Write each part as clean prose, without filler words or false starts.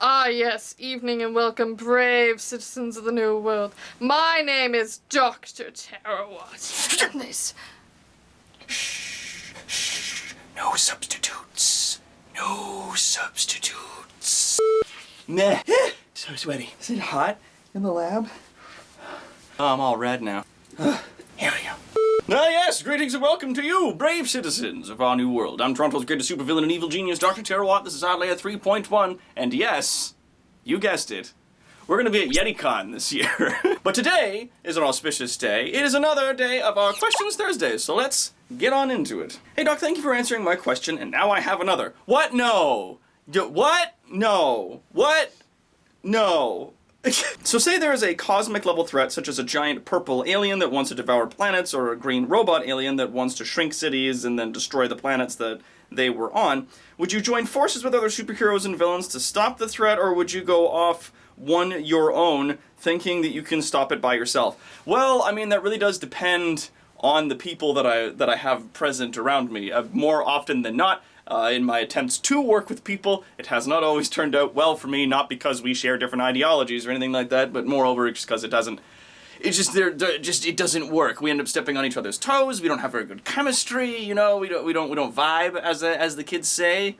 Ah yes, evening and welcome, brave citizens of the New World. My name is Dr. Terawatt. And this... Shh. No substitutes. No substitutes. Nah. So sweaty. Is it hot in the lab? Oh, I'm all red now. Here we go. Ah yes, greetings and welcome to you, brave citizens of our new world. I'm Toronto's greatest supervillain and evil genius, Dr. Terawatt. This is Outlayer 3.1, and yes, you guessed it, we're gonna be at YetiCon this year. But today is an auspicious day. It is another day of our Questions Thursday, so let's get on into it. Hey Doc, thank you for answering my question, and now I have another. What? No. What? No. What? No. So say there is a cosmic level threat such as a giant purple alien that wants to devour planets, or a green robot alien that wants to shrink cities and then destroy the planets that they were on. Would you join forces with other superheroes and villains to stop the threat, or would you go off one your own thinking that you can stop it by yourself? Well, I mean, that really does depend on the people that I have present around me. More often than not, in my attempts to work with people, it has not always turned out well for me, not because we share different ideologies or anything like that, but moreover just because it doesn't work. We end up stepping on each other's toes. We don't have very good chemistry, you know. We don't vibe, as the kids say.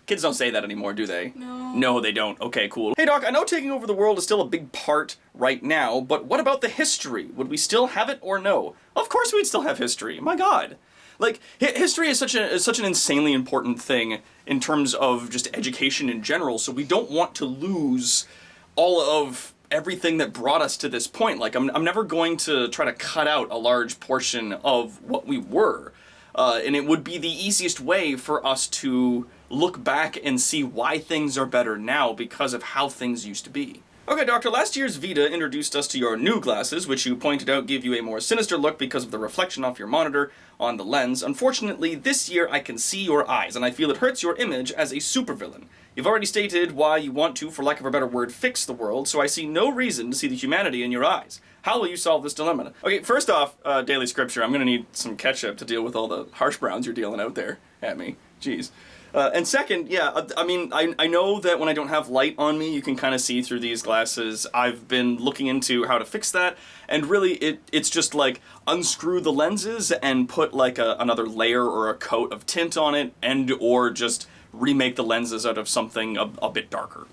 Kids don't say that anymore, do they? No. No, they don't. Okay, cool. Hey Doc, I know taking over the world is still a big part right now, but what about the history? Would we still have it or no? Of course we'd still have history. My God. Like, history is such an insanely important thing in terms of just education in general, so we don't want to lose all of everything that brought us to this point. Like, I'm never going to try to cut out a large portion of what we were. And it would be the easiest way for us to look back and see why things are better now because of how things used to be. Okay, Doctor, last year's Vita introduced us to your new glasses, which you pointed out give you a more sinister look because of the reflection off your monitor on the lens. Unfortunately, this year I can see your eyes, and I feel it hurts your image as a supervillain. You've already stated why you want to, for lack of a better word, fix the world, so I see no reason to see the humanity in your eyes. How will you solve this dilemma? Okay, first off, Daily Scripture, I'm gonna need some ketchup to deal with all the harsh browns you're dealing out there at me. Jeez. And second, yeah, I mean, I know that when I don't have light on me, you can kind of see through these glasses. I've been looking into how to fix that, and really, it's just like unscrew the lenses and put like another layer or a coat of tint on it, and or just remake the lenses out of something a bit darker.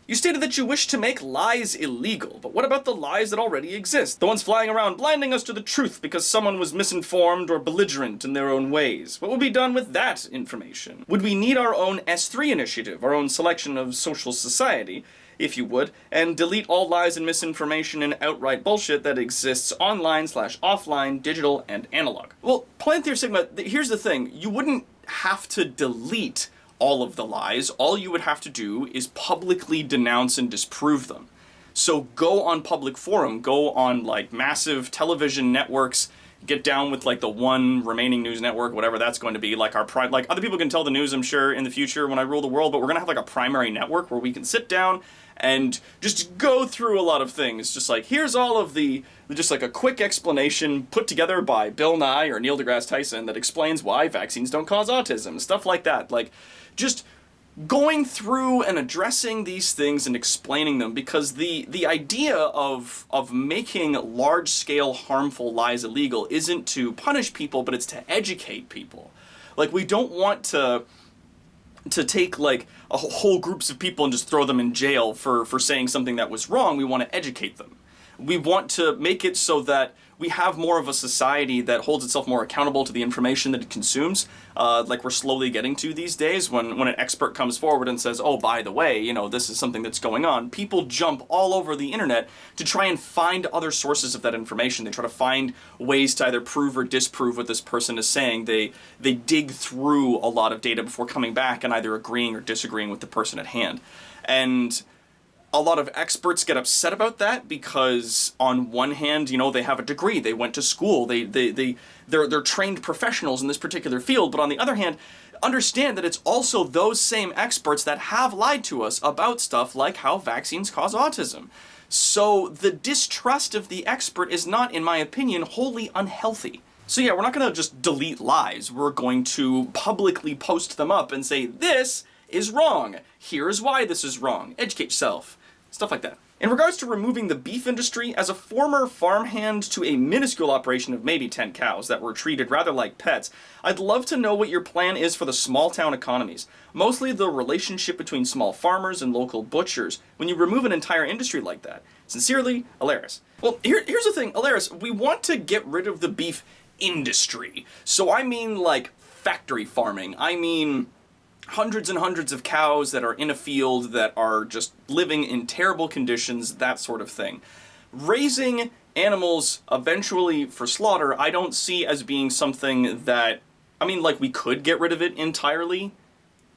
You stated that you wish to make lies illegal, but what about the lies that already exist? The ones flying around blinding us to the truth because someone was misinformed or belligerent in their own ways. What would be done with that information? Would we need our own S3 initiative, our own selection of social society, if you would, and delete all lies and misinformation and outright bullshit that exists online/offline, digital, and analog? Well, Planetary Sigma, here's the thing. You wouldn't have to delete all of the lies. All you would have to do is publicly denounce and disprove them. So go on public forum, go on like massive television networks, get down with like the one remaining news network, whatever that's going to be, like our like other people can tell the news, I'm sure, in the future when I rule the world, but we're gonna have like a primary network where we can sit down and just go through a lot of things. Just like, here's all of just like a quick explanation put together by Bill Nye or Neil deGrasse Tyson that explains why vaccines don't cause autism, stuff like that. Like, just going through and addressing these things and explaining them, because the idea of making large-scale harmful lies illegal isn't to punish people, but it's to educate people. Like, we don't want to take like whole groups of people and just throw them in jail for saying something that was wrong. We want to educate them. We want to make it so that we have more of a society that holds itself more accountable to the information that it consumes, like we're slowly getting to these days. When an expert comes forward and says, oh, by the way, you know, this is something that's going on, people jump all over the internet to try and find other sources of that information. They try to find ways to either prove or disprove what this person is saying. They dig through a lot of data before coming back and either agreeing or disagreeing with the person at hand. And a lot of experts get upset about that because, on one hand, you know, they have a degree, they went to school, they're trained professionals in this particular field, but on the other hand, understand that it's also those same experts that have lied to us about stuff like how vaccines cause autism. So the distrust of the expert is not, in my opinion, wholly unhealthy. So yeah, we're not going to just delete lies. We're going to publicly post them up and say, this is wrong. Here's why this is wrong. Educate yourself. Stuff like that. In regards to removing the beef industry, as a former farmhand to a minuscule operation of maybe 10 cows that were treated rather like pets, I'd love to know what your plan is for the small town economies. Mostly the relationship between small farmers and local butchers when you remove an entire industry like that. Sincerely, Alaris. Well, here's the thing, Alaris, we want to get rid of the beef industry. So I mean like factory farming. I mean hundreds and hundreds of cows that are in a field that are just living in terrible conditions, that sort of thing. Raising animals eventually for slaughter, I don't see as being something that, I mean, like, we could get rid of it entirely,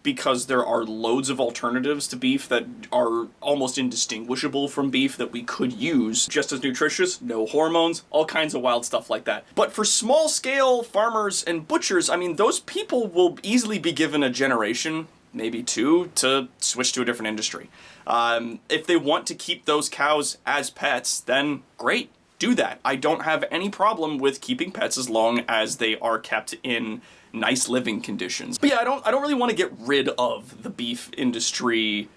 because there are loads of alternatives to beef that are almost indistinguishable from beef that we could use. Just as nutritious, no hormones, all kinds of wild stuff like that. But for small-scale farmers and butchers, I mean, those people will easily be given a generation, maybe two, to switch to a different industry. If they want to keep those cows as pets, then great, do that. I don't have any problem with keeping pets as long as they are kept in nice living conditions. But yeah, I don't really want to get rid of the beef industry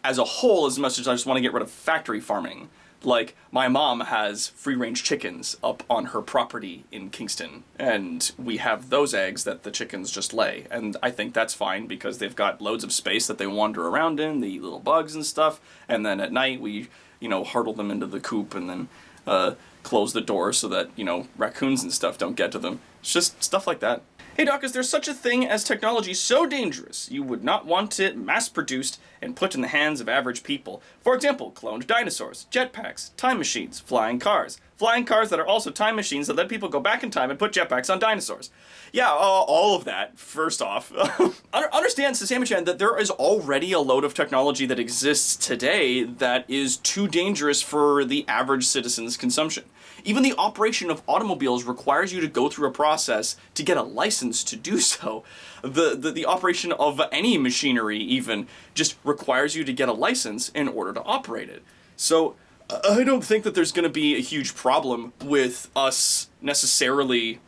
as a whole as much as I just want to get rid of factory farming. Like, my mom has free-range chickens up on her property in Kingston, and we have those eggs that the chickens just lay, and I think that's fine because they've got loads of space that they wander around in, they eat little bugs and stuff, and then at night we, hurdle them into the coop and then close the door so that, raccoons and stuff don't get to them. It's just stuff like that. Hey Doc, is there such a thing as technology so dangerous you would not want it mass-produced and put in the hands of average people? For example, cloned dinosaurs, jetpacks, time machines, flying cars. Flying cars that are also time machines that let people go back in time and put jetpacks on dinosaurs. Yeah, all of that, first off. Understand, Sasami-chan, that there is already a load of technology that exists today that is too dangerous for the average citizen's consumption. Even the operation of automobiles requires you to go through a process to get a license to do so. The operation of any machinery even just requires you to get a license in order to operate it. So I don't think that there's going to be a huge problem with us necessarily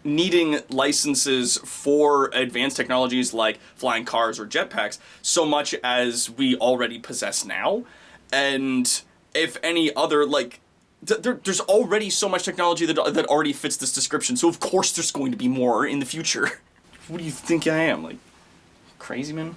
needing licenses for advanced technologies like flying cars or jetpacks so much as we already possess now. And if any other, there's already so much technology that already fits this description, so of course there's going to be more in the future. What do you think I am, crazy man?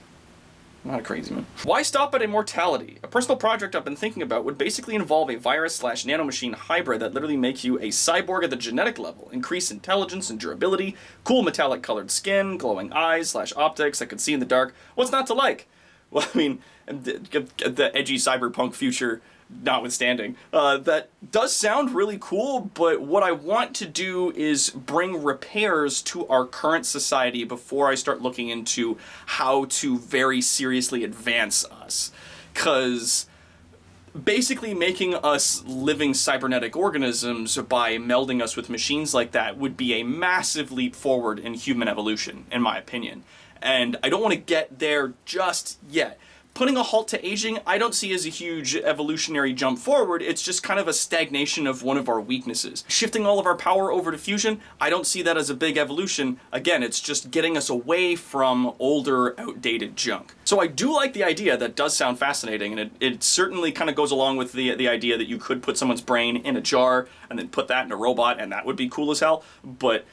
I'm not a crazy man. Why stop at immortality? A personal project I've been thinking about would basically involve a virus/nanomachine hybrid that literally makes you a cyborg at the genetic level, increase intelligence and durability, cool metallic colored skin, glowing eyes/optics that could see in the dark. What's not to like? Well, I mean, the edgy cyberpunk future notwithstanding, that does sound really cool, but what I want to do is bring repairs to our current society before I start looking into how to very seriously advance us. 'Cause basically making us living cybernetic organisms by melding us with machines like that would be a massive leap forward in human evolution, in my opinion. And I don't want to get there just yet. Putting a halt to aging, I don't see as a huge evolutionary jump forward, it's just kind of a stagnation of one of our weaknesses. Shifting all of our power over to fusion, I don't see that as a big evolution. Again, it's just getting us away from older, outdated junk. So I do like the idea, that does sound fascinating, and it certainly kind of goes along with the idea that you could put someone's brain in a jar and then put that in a robot, and that would be cool as hell, but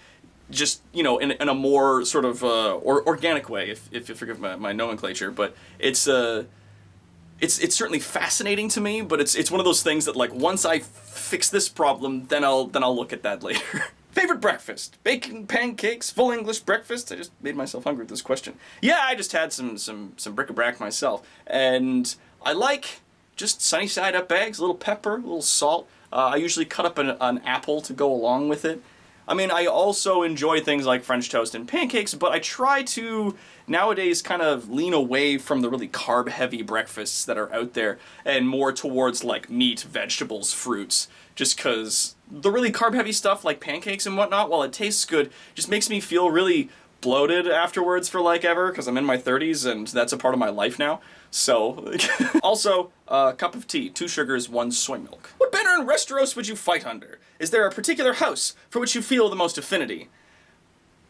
just, in a more sort of organic way, if you forgive my nomenclature, but it's certainly fascinating to me, but it's one of those things that, once I fix this problem, then I'll look at that later. Favorite breakfast? Bacon, pancakes, full English breakfast? I just made myself hungry with this question. Yeah, I just had some bric-a-brac myself, and I like just sunny side up eggs, a little pepper, a little salt. I usually cut up an apple to go along with it. I mean, I also enjoy things like French toast and pancakes, but I try to nowadays kind of lean away from the really carb-heavy breakfasts that are out there and more towards meat, vegetables, fruits, just because the really carb-heavy stuff like pancakes and whatnot, while it tastes good, just makes me feel really bloated afterwards for ever, because I'm in my 30s and that's a part of my life now. So, also, a cup of tea, 2 sugars, 1 soy milk. What banner in Westeros would you fight under? Is there a particular house for which you feel the most affinity?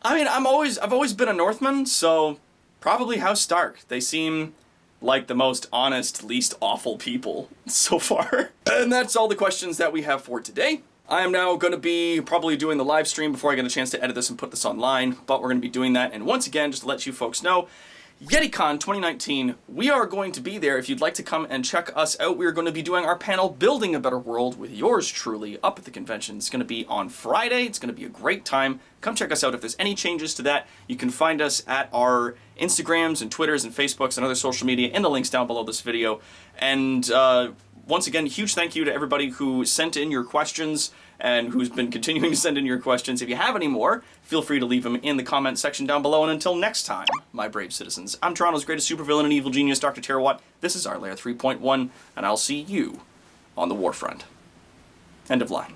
I mean, I've always been a Northman, so Probably House Stark. They seem like the most honest, least awful people so far. And that's all the questions that we have for today. I am now going to be probably doing the live stream before I get a chance to edit this and put this online, but we're going to be doing that. And once again, just to let you folks know, YetiCon 2019, we are going to be there. If you'd like to come and check us out, we're going to be doing our panel Building a Better World with yours truly up at the convention. It's going to be on Friday. It's going to be a great time. Come check us out. If there's any changes to that, you can find us at our Instagrams and Twitters and Facebooks and other social media in the links down below this video. And once again, huge thank you to everybody who sent in your questions and who's been continuing to send in your questions. If you have any more, feel free to leave them in the comment section down below. And until next time, my brave citizens, I'm Toronto's greatest supervillain and evil genius, Dr. Terawatt. This is our Layer 3.1, and I'll see you on the warfront. End of line.